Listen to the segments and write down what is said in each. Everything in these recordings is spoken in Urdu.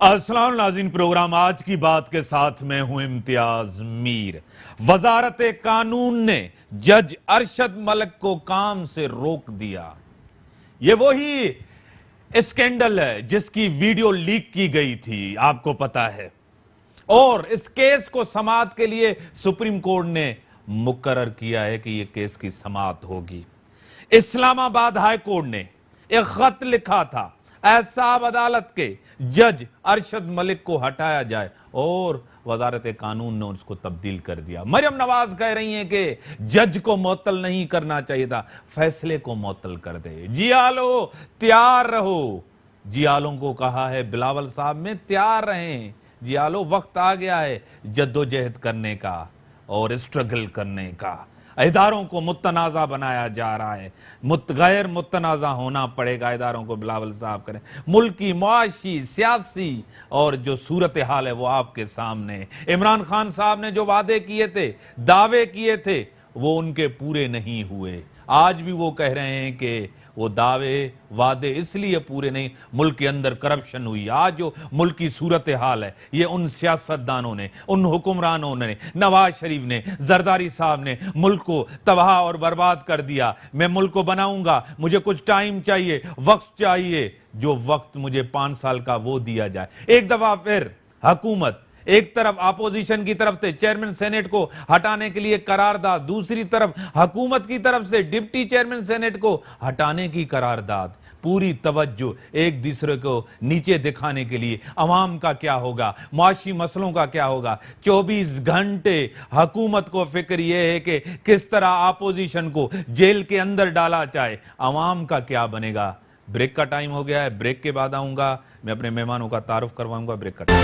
السلام ناظرین، پروگرام آج کی بات کے ساتھ میں ہوں امتیاز میر۔ وزارت قانون نے جج ارشد ملک کو کام سے روک دیا۔ یہ وہی اسکینڈل ہے جس کی ویڈیو لیک کی گئی تھی، آپ کو پتا ہے، اور اس کیس کو سماعت کے لیے سپریم کورٹ نے مقرر کیا ہے کہ یہ کیس کی سماعت ہوگی۔ اسلام آباد ہائی کورٹ نے ایک خط لکھا تھا احتساب عدالت کے جج ارشد ملک کو ہٹایا جائے، اور وزارت قانون نے اس کو تبدیل کر دیا۔ مریم نواز کہہ رہی ہیں کہ جج کو معطل نہیں کرنا چاہیے تھا، فیصلے کو معطل کر دے۔ جی آلو تیار رہو، جی آلوں کو کہا ہے بلاول صاحب میں تیار رہیں، جی آلو وقت آ گیا ہے جدوجہد کرنے کا اور اسٹرگل کرنے کا۔ اداروں کو متنازع بنایا جا رہا ہے، غیر متنازع ہونا پڑے گا، اداروں کو بلاول صاحب کریں۔ ملکی، معاشی، سیاسی اور جو صورتحال ہے وہ آپ کے سامنے۔ عمران خان صاحب نے جو وعدے کیے تھے، دعوے کیے تھے، وہ ان کے پورے نہیں ہوئے۔ آج بھی وہ کہہ رہے ہیں کہ وہ دعوے وعدے اس لیے پورے نہیں، ملک کے اندر کرپشن ہوئی۔ آج جو ملکی صورتحال ہے، یہ ان سیاستدانوں نے، ان حکمرانوں نے، نواز شریف نے، زرداری صاحب نے ملک کو تباہ اور برباد کر دیا۔ میں ملک کو بناؤں گا، مجھے کچھ ٹائم چاہیے، وقت چاہیے، جو وقت مجھے 5 سال کا وہ دیا جائے۔ ایک دفعہ پھر حکومت ایک طرف اپوزیشن کی طرف سے چیئرمین سینٹ کو ہٹانے کے لیے قرارداد، دوسری طرف حکومت کی طرف سے ڈپٹی چیئرمین سینٹ کو ہٹانے کی قرارداد۔ پوری توجہ ایک دوسرے کو نیچے دکھانے کے لیے عوام کا کیا ہوگا، معاشی مسئلوں کا کیا ہوگا۔ 24 گھنٹے حکومت کو فکر یہ ہے کہ کس طرح اپوزیشن کو جیل کے اندر ڈالا جائے، عوام کا کیا بنے گا۔ بریک کا ٹائم ہو گیا ہے، بریک کے بعد آؤں گا، میں اپنے مہمانوں کا تعارف کرواؤں گا۔ بریک کا ٹائم۔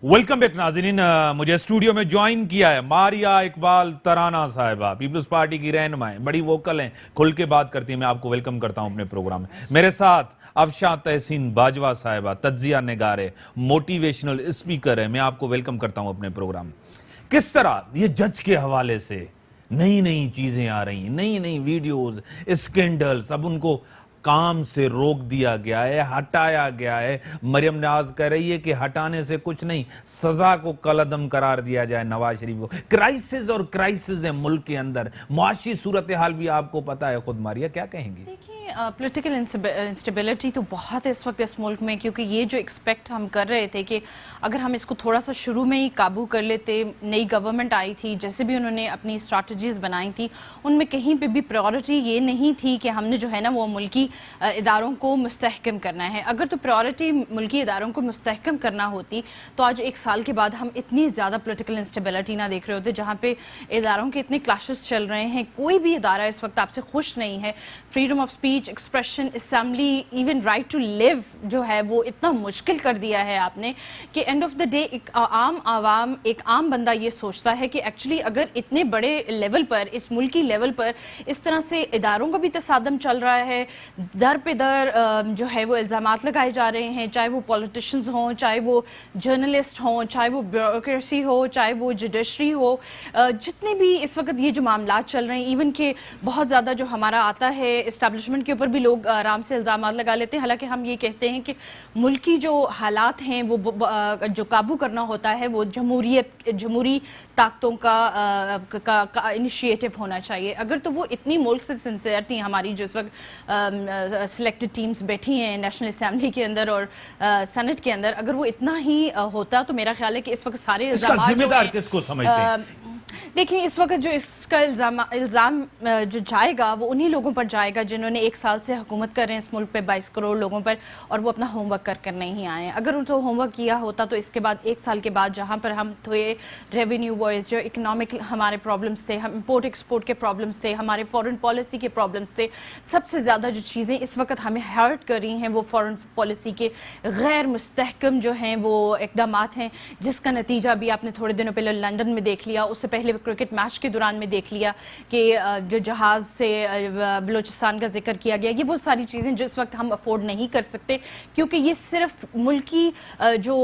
ویلکم بیک ناظرین، مجھے اسٹوڈیو میں جوائن کیا ہے ماریا اقبال ترانہ صاحبہ، پیپلز پارٹی کی رہنما ہیں، بڑی ووکل ہیں، کھل کے بات کرتی ہیں۔ میں آپ کو ویلکم کرتا ہوں اپنے پروگرام میں۔ میرے ساتھ افشاں تحسین باجوہ صاحبہ، تجزیہ نگار ہے، موٹیویشنل اسپیکر ہے، میں آپ کو ویلکم کرتا ہوں اپنے پروگرام میں۔ کس طرح یہ جج کے حوالے سے نئی چیزیں آ رہی ہیں، نئی ویڈیوز، اسکینڈلز، اب ان کو کام سے روک دیا گیا ہے، ہٹایا گیا ہے۔ مریم نواز کہہ رہی ہے کہ ہٹانے سے کچھ نہیں، سزا کو کالعدم قرار دیا جائے نواز شریف کو۔ کرائسس اور کرائسس ہے ملک کے اندر، معاشی صورتحال بھی آپ کو پتا ہے، خود ماریا کیا کہیں گی؟ دیکھیں، پولیٹیکل انسٹیبلٹی تو بہت ہے اس وقت اس ملک میں، کیونکہ یہ جو ایکسپیکٹ ہم کر رہے تھے کہ اگر ہم اس کو تھوڑا سا شروع میں ہی قابو کر لیتے، نئی گورنمنٹ آئی تھی، جیسے بھی انہوں نے اپنی اسٹریٹجیز بنائی تھی، ان میں کہیں پہ بھی پریورٹی یہ نہیں تھی کہ ہم نے جو ہے نا وہ ملکی اداروں کو مستحکم کرنا ہے۔ اگر تو پریورٹی ملکی اداروں کو مستحکم کرنا ہوتی تو آج 1 سال کے بعد ہم اتنی زیادہ پولیٹیکل انسٹیبلٹی نہ دیکھ رہے ہوتے، جہاں پہ اداروں کے اتنے کلاشز چل رہے ہیں۔ کوئی بھی ادارہ اس وقت آپ سے خوش نہیں ہے۔ Freedom of speech, expression, assembly, even right to live جو ہے وہ اتنا مشکل کر دیا ہے آپ نے کہ اینڈ آف دا ڈے ایک عام بندہ یہ سوچتا ہے کہ ایکچولی اگر اتنے بڑے لیول پر، اس ملکی لیول پر اس طرح سے اداروں کا بھی تصادم چل رہا ہے، در پہ در جو ہے وہ الزامات لگائے جا رہے ہیں، چاہے وہ پولیٹیشنز ہوں، چاہے وہ جرنلسٹ ہوں، چاہے وہ بیوروکریسی ہو، چاہے وہ جوڈیشری ہو، جتنے بھی اس وقت یہ جو معاملات چل رہے ہیں، ایون کہ بہت زیادہ جو ہمارا آتا ہے اسٹیبلشمنٹ کے اوپر بھی لوگ آرام سے الزامات لگا لیتے ہیں، حالانکہ ہم یہ کہتے ہیں کہ ملکی جو حالات ہیں وہ جو قابو کرنا ہوتا ہے وہ جمہوری طاقتوں کا انیشیٹو ہونا چاہیے۔ اگر تو وہ اتنی ملک سے سنسیئر تھی ہماری جو اس وقت سلیکٹڈ ٹیمز بیٹھی ہیں نیشنل اسمبلی کے اندر اور سینٹ کے اندر، اگر وہ اتنا ہی ہوتا تو میرا خیال ہے کہ اس وقت سارے الزامات ذمہ دار کس کو سمجھتے ہیں؟ دیکھیں، اس وقت جو اس کا الزام جو جائے گا وہ انہی لوگوں پر جائے گا جنہوں نے 1 سال سے حکومت کر رہے ہیں اس ملک پہ 22 کروڑ لوگوں پر، اور وہ اپنا ہوم ورک کر نہیں آئے ہیں۔ اگر ان کو ہوم ورک کیا ہوتا تو اس کے بعد 1 سال کے بعد جہاں پر ہم تھے ریونیو وائز، جو اکنامک ہمارے پرابلمز تھے، ہم امپورٹ ایکسپورٹ کے پرابلمز تھے، ہمارے فورن پالیسی کے پرابلمز تھے، سب سے زیادہ جو چیزیں اس وقت ہمیں ہرٹ کر رہی ہیں وہ فورن پالیسی کے غیر مستحکم جو ہیں وہ اقدامات ہیں، جس کا نتیجہ بھی آپ نے تھوڑے دنوں پہلے لندن میں دیکھ لیا، اس سے پہلے پہلے کرکٹ میچ کے دوران میں دیکھ لیا کہ جو جہاز سے بلوچستان کا ذکر کیا گیا, یہ وہ ساری چیزیں جس وقت ہم افورڈ نہیں کر سکتے, کیونکہ یہ صرف ملکی جو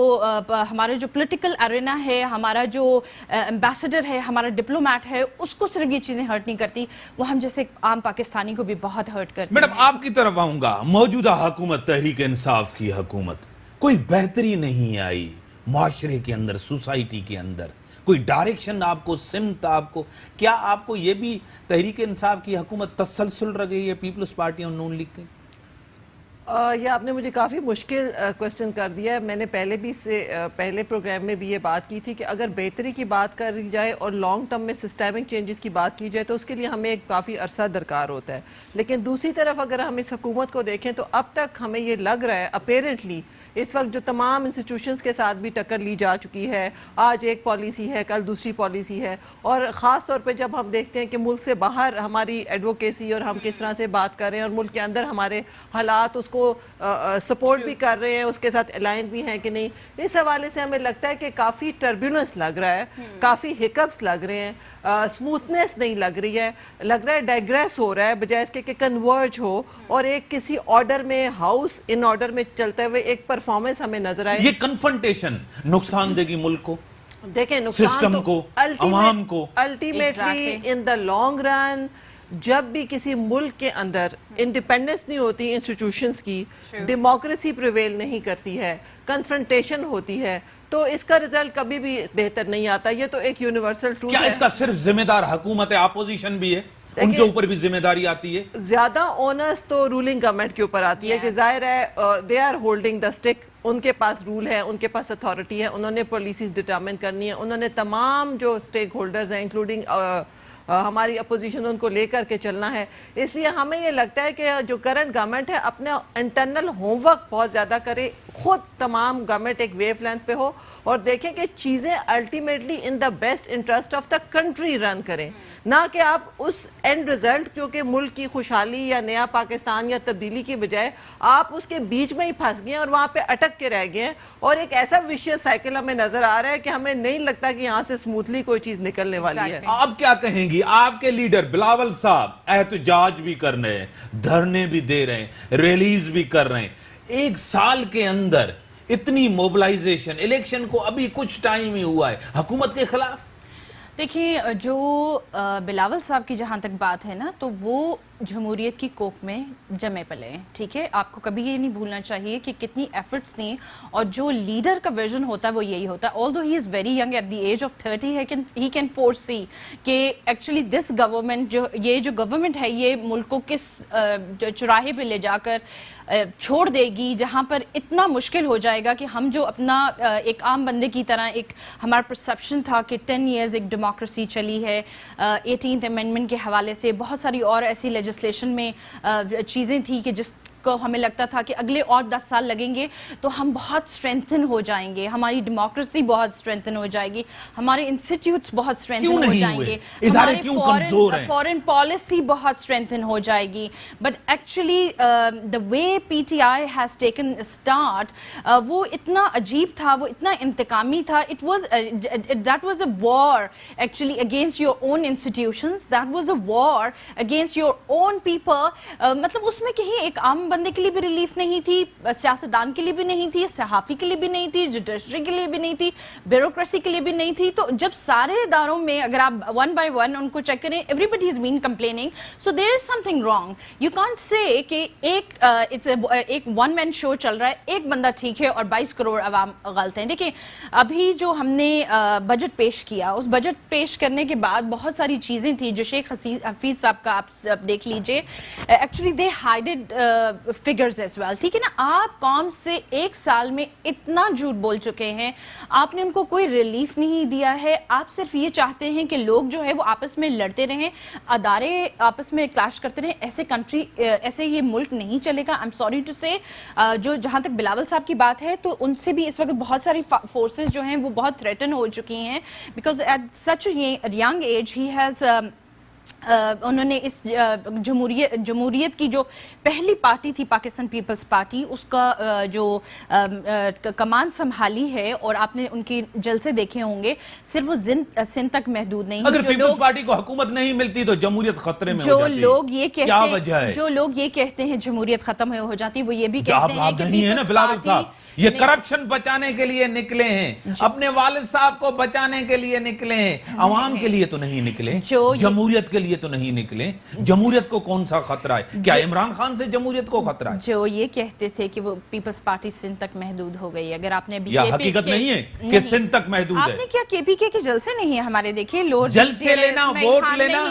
ہمارا جو پولیٹیکل ارینا ہے, ہمارا جو ایمبیسڈر ہے, ہمارا ڈپلومیٹ ہے, اس کو صرف یہ چیزیں ہرٹ نہیں کرتی, وہ ہم جیسے عام پاکستانی کو بھی بہت ہرٹ کرتی. میڈم آپ کی طرف آؤں گا. موجودہ حکومت تحریک انصاف کی حکومت, کوئی بہتری نہیں آئی معاشرے کے اندر, سوسائٹی کے اندر, کوئی ڈائریکشن آپ کو, سمت آپ کو, کیا آپ کو یہ بھی تحریک انصاف کی حکومت تسلسل رہ گئی ہے پیپلز پارٹی اور نون لیگ کی؟ یہ آپ نے مجھے کافی مشکل کوشچن کر دیا ہے. میں نے پہلے پروگرام میں بھی یہ بات کی تھی کہ اگر بہتری کی بات کری جائے اور لانگ ٹرم میں سسٹمک چینجز کی بات کی جائے تو اس کے لیے ہمیں ایک کافی عرصہ درکار ہوتا ہے. لیکن دوسری طرف اگر ہم اس حکومت کو دیکھیں تو اب تک ہمیں یہ لگ رہا ہے اپیرنٹلی اس وقت جو تمام انسٹیٹیوشنز کے ساتھ بھی ٹکر لی جا چکی ہے, آج ایک پالیسی ہے, کل دوسری پالیسی ہے, اور خاص طور پہ جب ہم دیکھتے ہیں کہ ملک سے باہر ہماری ایڈوکیسی اور ہم کس طرح سے بات کر رہے ہیں اور ملک کے اندر ہمارے حالات اس کو سپورٹ بھی کر رہے ہیں, اس کے ساتھ الائن بھی ہیں کہ نہیں, اس حوالے سے ہمیں لگتا ہے کہ کافی ٹربیولنس لگ رہا ہے, کافی ہکپس لگ رہے ہیں, سموتھنس نہیں لگ رہی ہے, لگ رہا ہے ڈائگریس ہو رہا ہے بجائے اس کے کہ کنورج ہو اور ایک کسی آرڈر میں, ہاؤس ان آرڈر میں چلتے ہوئے ایک پرفارمنس ہمیں نظر آئے. یہ کنفرنٹیشن نقصان دے گی ملک کو, دیکھیں نقصان سسٹم کو, عوام کو, ultimately in the long run جب بھی کسی ملک کے اندر انڈیپینڈنس نہیں ہوتی انسٹیٹیوشنز کی, ڈیموکریسی پریویل نہیں کرتی ہے, کنفرنٹیشن ہوتی ہے, تو اس کا رزلٹ کبھی بھی بہتر نہیں آتا. یہ تو ایک یونیورسل ٹروتھ ہے. کیا اس کا صرف ذمہ دار حکومت ہے, اپوزیشن بھی ہے, ان کے اوپر بھی ذمہ داری آتی ہے؟ زیادہ اونرس تو رولنگ گورنمنٹ کے اوپر آتی ہے کہ ظاہر ہے they are holding the stick, ان کے پاس رول ہے, ان کے پاس اتھارٹی ہے, انہوں نے پالیسیز ڈٹرمن کرنی ہے, انہوں نے تمام جو اسٹیک ہولڈرز ہیں انکلوڈنگ ہماری اپوزیشن ان کو لے کر کے چلنا ہے. اس لیے ہمیں یہ لگتا ہے کہ جو کرنٹ گورنمنٹ ہے اپنا انٹرنل ہوم ورک بہت زیادہ کرے, خود تمام گورنمنٹ ایک ویو لینتھ پہ ہو اور دیکھیں کہ چیزیں ultimately in the best interest of the country run کریں, نہ کہ آپ اس اینڈ ریزلٹ جو کہ ملک کی خوشحالی یا نیا پاکستان یا تبدیلی کی بجائے آپ اس کے بیچ میں ہی پھنس گئے ہیں اور وہاں پہ اٹک کے رہ گئے ہیں, اور ایک ایسا ویشیس سائیکل ہمیں نظر آ رہا ہے کہ ہمیں نہیں لگتا کہ یہاں سے سموتھلی کوئی چیز نکلنے والی ہے. آپ کیا کہیں گی؟ آپ کے لیڈر بلاول صاحب احتجاج بھی کر رہے ہیں, دھرنے بھی دے رہے ہیں, ریلیز بھی کر رہے ہیں, ایک سال کے اندر اتنی موبلائزیشن, الیکشن کو ابھی کچھ ٹائم ہی ہوا ہے, حکومت کے خلاف. دیکھیں جو بلاول صاحب کی جہاں تک بات ہے نا, تو وہ جمہوریت کی کوکھ میں جمے پلے ہیں, ٹھیک ہے, آپ کو کبھی یہ نہیں بھولنا چاہیے کہ کتنی ایفرٹس تھیں, اور جو لیڈر کا ویژن ہوتا ہے وہ یہی ہوتا ہے. although he is very young at the age of 30, he can foresee کہ ایکچولی دس گورنمنٹ یہ جو گورنمنٹ ہے یہ ملک کو کس چوراہے پہ لے جا کر چھوڑ دے گی, جہاں پر اتنا مشکل ہو جائے گا کہ ہم جو اپنا ایک عام بندے کی طرح ایک ہمارا پرسپشن تھا کہ 10 ایئرز ایک ڈیموکریسی چلی ہے, 18th امینڈمنٹ کے حوالے سے بہت ساری اور ایسی لیجسلیشن میں چیزیں تھیں کہ جس کو ہمیں لگتا تھا کہ اگلے اور 10 سال لگیں گے تو ہم بہت سٹرینتھن ہو جائیں گے, ہماری ڈیموکریسی بہت سٹرینتھن ہو جائے گی, ہمارے انسٹیٹیوٹس بہت سٹرینتھن ہو جائیں گے, ہمارے فورن پالیسی بہت سٹرینتھن ہو جائے گی. But actually the way P T I has taken start وہ اتنا عجیب تھا, وہ اتنا انتقامی تھا. That was a war actually against your own institutions, that was a war against your own people. مطلب اس میں کہیں ایک عام بندے کے لیے بھی ریلیف نہیں تھی, سیاستدان کے لیے بھی نہیں تھی, صحافی کے لیے بھی نہیں تھی, جوڈیشری کے لیے بھی نہیں تھی, بیوروکریسی کے لیے بھی نہیں تھی. تو جب سارے اداروں میں اگر آپ ون بائی ون ان کو چیک کریں, everybody is been complaining, so there is something wrong. You can't say کہ ایک ون مین شو چل رہا ہے, ایک بندہ ٹھیک ہے اور 22 کروڑ عوام غلط ہیں. دیکھیں ابھی جو ہم نے بجٹ پیش کیا, اس بجٹ پیش کرنے کے بعد بہت ساری چیزیں تھیں جو شیخ حفیظ صاحب کا آپ دیکھ لیجئے, actually they hided figures as well, ٹھیک ہے نا. آپ قوم سے ایک سال میں اتنا جھوٹ بول چکے ہیں, آپ نے ان کو کوئی ریلیف نہیں دیا ہے. آپ صرف یہ چاہتے ہیں کہ لوگ جو ہے وہ آپس میں لڑتے رہیں, ادارے آپس میں کلاش کرتے رہیں. ایسے یہ ملک نہیں چلے گا. آئی ایم سوری ٹو سے, جو جہاں تک بلاول صاحب کی بات ہے تو ان سے بھی اس وقت بہت ساری فورسز جو ہیں وہ بہت تھریٹن ہو چکی ہیں, because at such a young age he has انہوں نے اس جمہوریت کی جو پہلی پارٹی تھی پاکستان پیپلز پارٹی اس کا جو کمان سنبھالی ہے، اور آپ نے ان کے جلسے دیکھے ہوں گے، صرف وہ سندھ تک محدود نہیں. اگر پیپلز پارٹی کو حکومت نہیں ملتی تو جمہوریت خطرے میں ہو جاتی. کیا وجہ ہے؟ جو لوگ یہ کہتے ہیں جمہوریت ختم ہو جاتی، وہ یہ بھی کہتے ہیں کہ نہیں ہے نا بلاول صاحب، یہ کرپشن بچانے کے لیے نکلے ہیں، اپنے والد صاحب کو بچانے کے لیے نکلے ہیں، عوام کے لیے تو نہیں نکلے، جمہوریت کے لیے تو نہیں نکلے. جمہوریت کو کون سا خطرہ ہے؟ کیا عمران خان سے جمہوریت کو خطرہ ہے؟ جو یہ کہتے تھے کہ وہ پیپلز پارٹی سندھ تک محدود ہو گئی، اگر آپ نے یہ حقیقت نہیں ہے کہ سندھ تک محدود ہے. آپ نے کیا کے پی کے جلسے نہیں ہیں ہمارے؟ دیکھیں جلسے لینا، ووٹ لینا،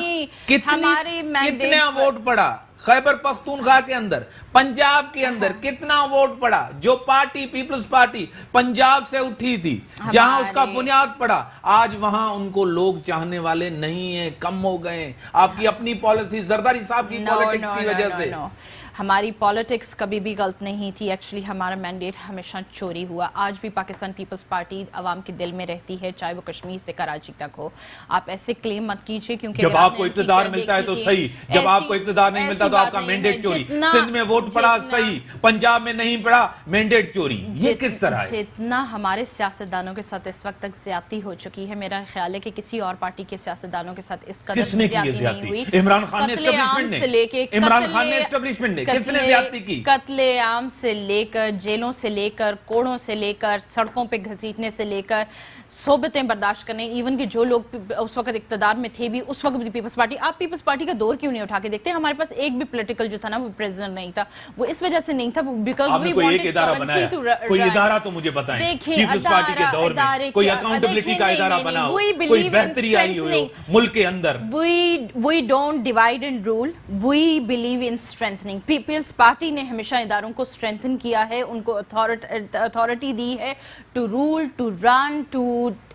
کتنا ووٹ پڑا خیبر پختونخوا کے اندر، پنجاب کے اندر کتنا ووٹ پڑا؟ جو پارٹی پیپلز پارٹی پنجاب سے اٹھی تھی، جہاں اس کا بنیاد پڑا، آج وہاں ان کو لوگ چاہنے والے نہیں ہیں، کم ہو گئے. آپ کی اپنی پالیسی، زرداری صاحب کی پالیٹکس کی وجہ سے. ہماری پالیٹکس کبھی بھی غلط نہیں تھی. ایکچولی ہمارا مینڈیٹ ہمیشہ چوری ہوا. آج بھی پاکستان پیپلز پارٹی عوام کے دل میں رہتی ہے، چاہے وہ کشمیر سے کراچی تک ہو. آپ ایسے کلیم مت کیجئے، کیونکہ جب آپ کو اقتدار ملتا ہے تو صحیح، جب آپ کو اقتدار نہیں ملتا تو آپ کا مینڈیٹ چوری. سندھ میں ووٹ پڑا صحیح، پنجاب میں نہیں پڑا مینڈیٹ چوری. یہ کس طرح ہے؟ جتنا ہمارے سیاستدانوں کے ساتھ اس وقت تک زیادتی ہو چکی ہے، میرا خیال ہے کہ کسی اور پارٹی کے سیاستدانوں کے ساتھ اس قدر زیادتی نہیں ہوئی. عمران خان نے اسٹیبلشمنٹ نے کس نے زیادتی کی؟ قتل عام سے لے کر، جیلوں سے لے کر، کوڑوں سے لے کر، سڑکوں پہ گھسیٹنے سے لے کر، صحبتیں برداشت کرنے، ایون کہ جو لوگ اس وقت اقتدار میں تھے بھی، اس وقت بھی پیپلز پارٹی. آپ پیپلز پارٹی کا دور کیوں نہیں اٹھا کے دیکھتے؟ ہمارے پاس ایک بھی پولیٹیکل جو تھا نا وہ پریزیڈنٹ نہیں تھا. وہ اس وجہ سے نہیں تھا بیکاز آپ نے کوئی ایک ادارہ بنایا، کوئی ادارہ تو مجھے بتائیں پیپلز پارٹی کے دور میں کوئی اکاؤنٹیبلٹی کا ادارہ بنا ہو، کوئی بہتری آئی ہو ملک کے اندر. We don't divide and rule. We believe in strengthening. Peoples Party نے ہمیشہ اداروں کو strengthen کیا ہے، ان کو authority دی ہے to rule, to run, to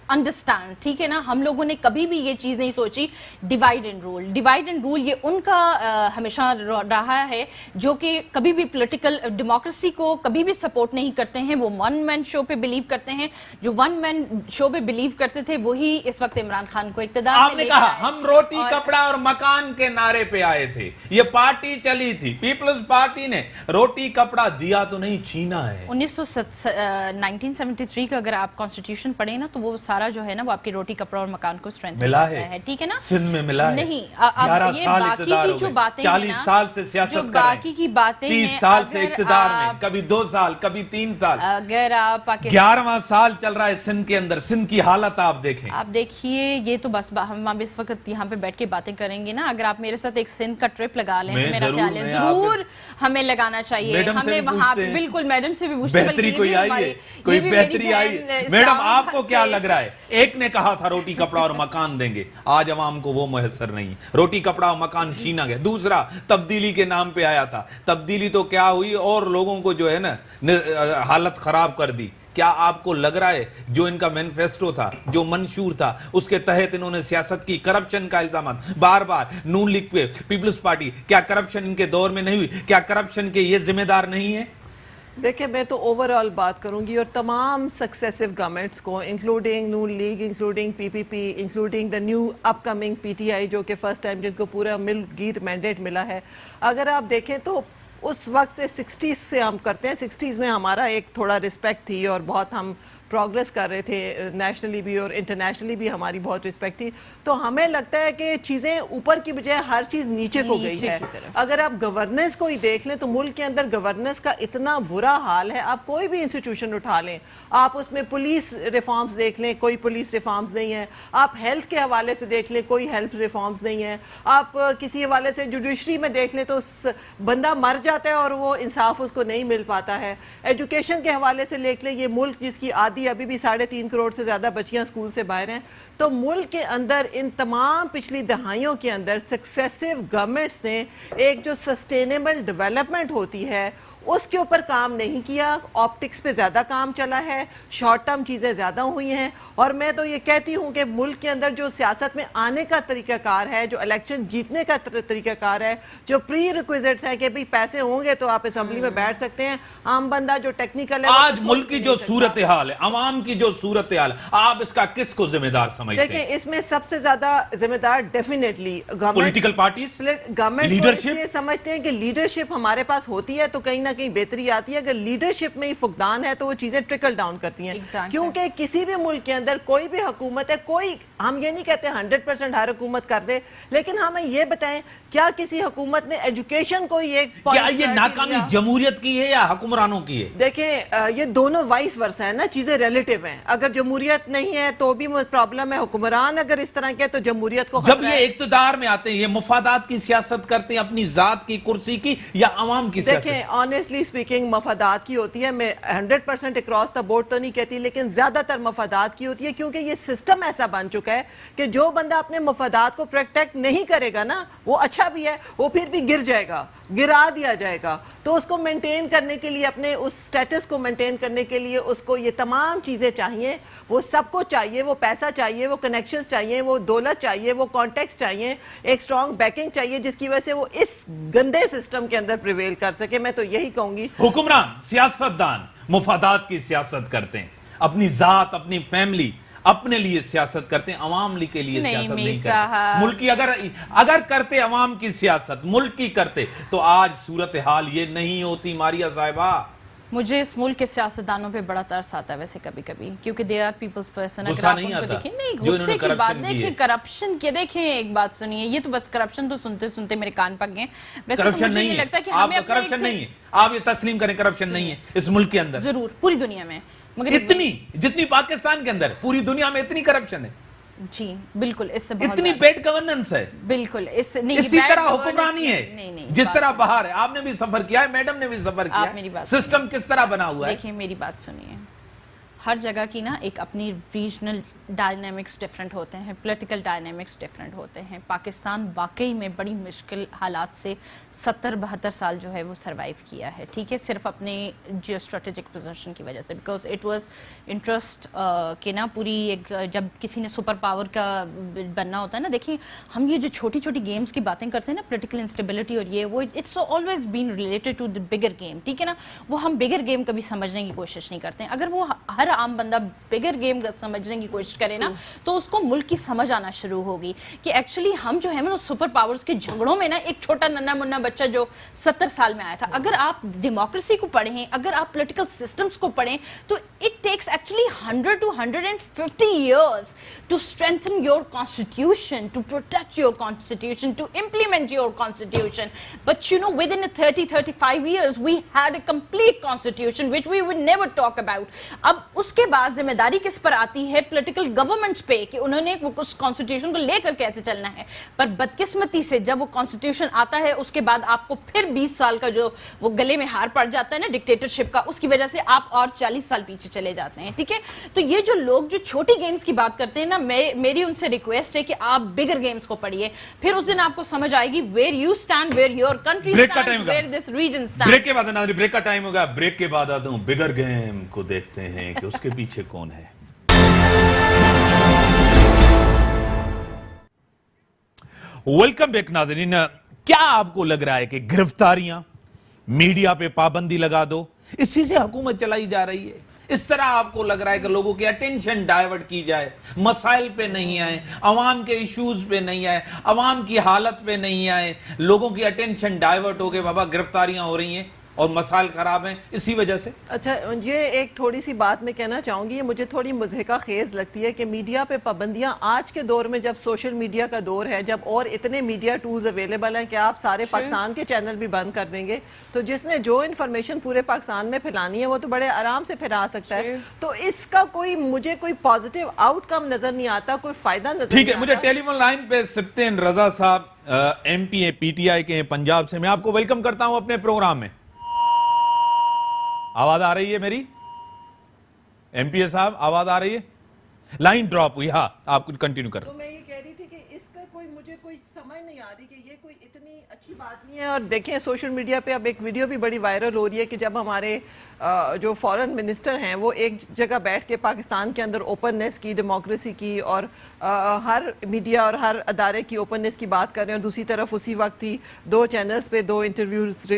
understand. ٹھیک ہے نا؟ ہم لوگوں نے کبھی بھی یہ چیز نہیں سوچی divide and rule. Divide and rule یہ ان کا ہمیشہ رہا ہے جو کہ کبھی بھی پولیٹیکل ڈیموکریسی کو کبھی بھی سپورٹ نہیں کرتے ہیں. وہ ون مین شو پہ بلیو کرتے ہیں. جو ون مین شو پہ بلیو کرتے تھے وہی اس وقت عمران خان کو اقتدار میں. آپ نے کہا ہم روٹی کپڑا اور مکان کے نعرے پہ آئے تھے، یہ پارٹی چلی تھی. پیپلز پارٹی نے روٹی کپڑا دیا تو نہیں، چھینا ہے. 1973 کا اگر آپ کانسٹیٹیوشن پڑھیں نا تو وہ سارا جو ہے نا وہ آپ کی روٹی کپڑا اور مکان کو اسٹرینتھ ملا ہے. ٹھیک ہے نا؟ سندھ میں ملا ہے. نہیں، 11 سال اقتدار ہو گئے، 40 سال سے سیاست کر رہے ہیں، 30 سال سے اقتدار میں، کبھی 2 سال کبھی 3 سال. اگر آپ 11واں سال چل رہا ہے سندھ کے اندر. سندھ کی حالت آپ دیکھیں. آپ دیکھیے، یہ تو بس ہم اس وقت یہاں پہ بیٹھ کے باتیں کریں گے نا. اگر آپ میرے ساتھ ایک سندھ کا ٹرپ لگا لیں، میرا خیال ہے ضرور ہمیں لگانا چاہیے. ہمیں وہاں بالکل میڈم سے بھی پوچھتے ہیں بہتری کوئی آئی ہے، کوئی بہتری آئی ہے. میڈم آپ کو کیا لگ رہا ہے؟ ایک نے کہا تھا روٹی کپڑا اور مکان دیں گے، آج عوام کو وہ میسر نہیں. روٹی کپڑا اور مکان چھینا گیا. دوسرا تبدیلی کے نام پہ آیا تھا. تبدیلی تو کیا ہوئی، اور لوگوں کو جو ہے نا حالت خراب کر دی. کیا آپ کو لگ رہا ہے جو ان کا مینیفیسٹو تھا، جو منشور تھا، اس کے تحت انہوں نے سیاست کی؟ کرپشن کا الزامات بار بار نون لیگ پہ پیپلز پارٹی، کیا کرپشن ان کے دور میں نہیں ہوئی؟ کیا کرپشن کے یہ ذمہ دار نہیں ہے؟ دیکھیں، میں تو اوورآل بات کروں گی، اور تمام سکسیسو گورنمنٹس کو including Noon League, including P P P, including the new upcoming P T I جو کہ فرسٹ ٹائم جن کو پورا مل گیر مینڈیٹ ملا ہے، اگر آپ دیکھیں تو اس وقت سے 60s سے ہم کرتے ہیں. 60s میں ہمارا ایک تھوڑا رسپیکٹ تھی اور بہت ہم پروگریس کر رہے تھے، نیشنلی بھی اور انٹرنیشنلی بھی ہماری بہت رسپیکٹ تھی. تو ہمیں لگتا ہے کہ چیزیں اوپر کی بجائے ہر چیز نیچے کو گئی ہے. اگر آپ گورننس کو ہی دیکھ لیں تو ملک کے اندر گورننس کا اتنا برا حال ہے. آپ کوئی بھی انسٹیٹیوشن اٹھا لیں، آپ اس میں پولیس ریفارمز دیکھ لیں، کوئی پولیس ریفارمز نہیں ہے. آپ ہیلتھ کے حوالے سے دیکھ لیں، کوئی ہیلتھ ریفارمز نہیں ہے. آپ کسی حوالے سے جوڈیشری میں دیکھ لیں تو بندہ مر جاتا ہے اور وہ انصاف اس کو نہیں مل پاتا ہے. ایجوکیشن کے حوالے سے دیکھ لیں، یہ ملک جس کی آدھی ابھی بھی 3.5 کروڑ سے زیادہ بچیاں اسکول سے باہر ہیں. تو ملک کے اندر ان تمام پچھلی دہائیوں کے اندر سکسیسو گورنمنٹس نے ایک جو سسٹینیبل ڈیولپمنٹ ہوتی ہے اس کے اوپر کام نہیں کیا. آپٹکس پہ زیادہ کام چلا ہے, شارٹ ٹرم چیزیں زیادہ ہوئی ہیں, اور میں تو یہ کہتی ہوں کہ ملک کے اندر جو سیاست میں آنے کا طریقہ کار ہے, جو الیکشن جیتنے کا طریقہ کار ہے, جو پری ریکویزٹس ہے کہ بھی پیسے ہوں گے تو آپ اسمبلی میں بیٹھ سکتے ہیں, عام بندہ جو ٹیکنیکل ہے. آج ملک کی جو صورتحال ہے, عوام کی جو صورتحال, آپ اس کا کس کو ذمہ دار سمجھتے ہیں؟ دیکھیں اس میں سب سے زیادہ ذمہ دار definitely political parties, government leadership. یہ سمجھتے ہیں کہ لیڈرشپ ہمارے پاس ہوتی ہے تو کہیں نہ کہیں بہتری آتی ہے. اگر لیڈرشپ میں ہی فقدان ہے تو وہ چیزیں ٹرکل ڈاؤن کرتی ہیں. کیونکہ کسی بھی ملک کے اندر کوئی بھی حکومت ہے, کوئی, ہم یہ نہیں کہتے 100% ہر حکومت کر دے, لیکن ہمیں یہ بتائیں کیا کسی حکومت نے ایجوکیشن کو کیا یہ ناکامی جمہوریت کی ہے یا حکمرانوں کی ہے؟ دیکھیں یہ دونوں وائس ورسا ہے نا, چیزیں ریلیٹیو ہیں. اگر جمہوریت نہیں ہے تو بھی پرابلم ہے, حکمران اگر اس طرح کے تو جمہوریت کو جب یہ اقتدار میں آتے ہیں یہ مفادات کی سیاست کرتے ہیں, اپنی ذات کی کرسی کی یا عوام کی سیاست؟ دیکھیں آنیسٹلی سپیکنگ مفادات کی ہوتی ہے. میں 100% اکراس دا بورڈ تو نہیں کہتی, لیکن زیادہ تر مفادات کی ہوتی ہے, کیونکہ یہ سسٹم ایسا بن چکا ہے کہ جو بندہ اپنے مفادات کو پروٹیکٹ نہیں کرے گا نا, وہ اچھا بھی ہے, وہ پھر بھی گر جائے گا, گرا دیا جائے گا. تو اس کو مینٹین کرنے کے لیے, اپنے اس سٹیٹس کو مینٹین کرنے کے لیے اس کو یہ تمام چیزیں چاہیے, وہ سب کو چاہیے, وہ پیسہ چاہیے, وہ کنیکشنز چاہیے, وہ دولت چاہیے, وہ کانٹیکٹس چاہیے, ایک سٹرونگ بیکنگ چاہیے جس کی وجہ سے وہ اس گندے سسٹم کے اندر پریویل کر سکے. میں تو یہی کہوں گی حکمران, سیاستدان مفادات کی سیاست کرتے ہیں, اپنی ذات, اپنی فیملی, اپنے لیے سیاست کرتے ہیں, عوام کے لیے سیاست نہیں کرتے. ملک کی اگر کرتے عوام کی سیاست, ملک کی کرتے, تو آج صورتحال یہ نہیں ہوتی. ماریہ صاحبہ, مجھے اس ملک کے سیاستدانوں پہ بڑا ترس آتا ہے ویسے کبھی کبھی, کیونکہ دے آر پیپلز پرسن. اگر آپ ان کو دیکھیں, نہیں غصے کی بات دیکھیں, کرپشن کی دیکھیں, ایک بات سنیے, یہ تو بس کرپشن تو سنتے سنتے میرے کان پک گئے. ویسے تو مجھے یہ لگتا ہے کہ ہمیں کرپشن نہیں ہے, آپ یہ تسلیم کریں کرپشن نہیں ہے اس ملک کے اندر. ضرور پوری دنیا میں, مگر اتنی جتنی پاکستان کے اندر, پوری دنیا میں اتنی کرپشن ہے. جی بالکل, اس سے بہت اتنی بیڈ گورننس ہے, بالکل اسی طرح حکمرانی ہے جس طرح باہر ہے. آپ نے بھی سفر کیا ہے, میڈم نے بھی سفر کیا ہے, سسٹم کس طرح بنا ہوا ہے. دیکھیں میری بات سنیے, ہر جگہ کی نا ایک اپنی ریجنل ڈائنامکس ڈیفرنٹ ہوتے ہیں, پولیٹیکل ڈائنامکس ڈیفرنٹ ہوتے ہیں. پاکستان واقعی میں بڑی مشکل حالات سے 70-72 سال جو ہے وہ سروائیو کیا ہے, ٹھیک ہے, صرف اپنے جیو اسٹریٹجک پوزیشن کی وجہ سے, بیکاز اٹ واز انٹرسٹ کہ نا پوری ایک, جب کسی نے سپر پاور کا بننا ہوتا ہے نا, دیکھیں ہم یہ جو چھوٹی چھوٹی گیمز کی باتیں کرتے ہیں نا, پولیٹیکل انسٹیبلٹی اور یہ وہ, it's always been related to the bigger game, ٹھیک ہے نا, وہ ہم بگر گیم کبھی سمجھنے کی کوشش نہیں کرتے ہیں. اگر وہ ہر عام بندہ بگر گیم سمجھنے کی کوشش کرے نا, تو اس کو ملک کی سمجھ آنا شروع ہوگی کہ ایکچولی ہم جو ہے نا سپر پاورز کے جھگڑوں میں نا, ایک چھوٹا ننا منا بچہ جو 70 سال میں آیا تھا. اگر آپ ڈیموکریسی کو پڑھیں, اگر آپ پولیٹیکل سسٹمز کو پڑھیں, تو it takes actually 100 to 150 years to strengthen your constitution, to protect your constitution, to implement your constitution. But you know, within 30-35 years we had a complete constitution which we would never talk about. اب اس کے بعد ذمہ داری کس پر آتی ہے؟ پولیٹیکل گورنمنٹس پہ, کہ انہوں نے اس کانسٹیٹیوشن کو لے کر کیسے چلنا ہے. پر بدقسمتی سے جب وہ کانسٹیٹیوشن آتا ہے, اس کے بعد آپ کو پھر 20 سال کا جو وہ گلے میں ہار پڑ جاتا ہے نا ڈکٹیٹرشپ کا, اس کی وجہ سے آپ اور 40 سال پیچھے چلے جاتے ہیں, ٹھیک ہے. تو یہ جو لوگ جو چھوٹی گیمز کی بات کرتے ہیں نا, میری ان سے ریکویسٹ ہے کہ آپ بگر گیمز کو پڑھیے, پھر اس دن آپ کو سمجھ آئے گی where you stand, where your country stand, where this region stand. Break کے بعد ناظرین, بریک کا ٹائم ہو گیا. بریک کے بعد آتا ہوں بگر گیم کو دیکھتے ہیں کہ اس کے پیچھے کون ہے. ویلکم بیک ناظرین. کیا آپ کو لگ رہا ہے کہ گرفتاریاں, میڈیا پہ پابندی لگا دو, اسی سے حکومت چلائی جا رہی ہے؟ اس طرح آپ کو لگ رہا ہے کہ لوگوں کی اٹینشن ڈائیورٹ کی جائے, مسائل پہ نہیں آئے, عوام کے ایشوز پہ نہیں آئے, عوام کی حالت پہ نہیں آئے, لوگوں کی اٹینشن ڈائیورٹ ہو گئے, بابا گرفتاریاں ہو رہی ہیں اور مسائل خراب ہیں اسی وجہ سے؟ اچھا, یہ ایک تھوڑی سی بات میں کہنا چاہوں گی, یہ مجھے تھوڑی مضحکہ خیز لگتی ہے کہ میڈیا پہ پابندیاں آج کے دور میں, جب سوشل میڈیا کا دور ہے, جب اور اتنے میڈیا ٹولز اویلیبل ہیں کہ آپ سارے پاکستان کے چینل بھی بند کر دیں گے, تو جس نے جو انفارمیشن پورے پاکستان میں پھیلانی ہے وہ تو بڑے آرام سے پھیلا سکتا ہے. تو اس کا مجھے کوئی پازیٹیو آؤٹ کم نظر نہیں آتا, کوئی فائدہ نظر نہیں آتا. ٹھیک ہے, مجھے ٹیلی فون لائن پہ سبطین رضا صاحب ایم پی اے پی ٹی آئی کے ہیں پنجاب سے, میں آپ کو ویلکم کرتا ہوں اپنے پروگرام میں. آواز آ رہی ہے میری؟ ایم پی اے صاحب آواز آ رہی ہے؟ لائن ڈراپ ہوئی, ہاں آپ کچھ کنٹینیو کر. تو میں یہ کہہ رہی تھی کہ اس کا مجھے کوئی سمجھ نہیں آ رہی کہ یہ کوئی اتنی اچھی بات نہیں ہے. اور دیکھیں سوشل میڈیا پہ اب ایک ویڈیو بھی بڑی وائرل ہو رہی ہے کہ جب ہمارے جو فورن منسٹر ہیں وہ ایک جگہ بیٹھ کے پاکستان کے اندر اوپننس کی, ڈیموکریسی کی اور ہر میڈیا اور ہر ادارے کی اوپننس کی بات کر رہے ہیں, اور دوسری طرف اسی وقت ہی 2 چینلز پہ 2 انٹرویوز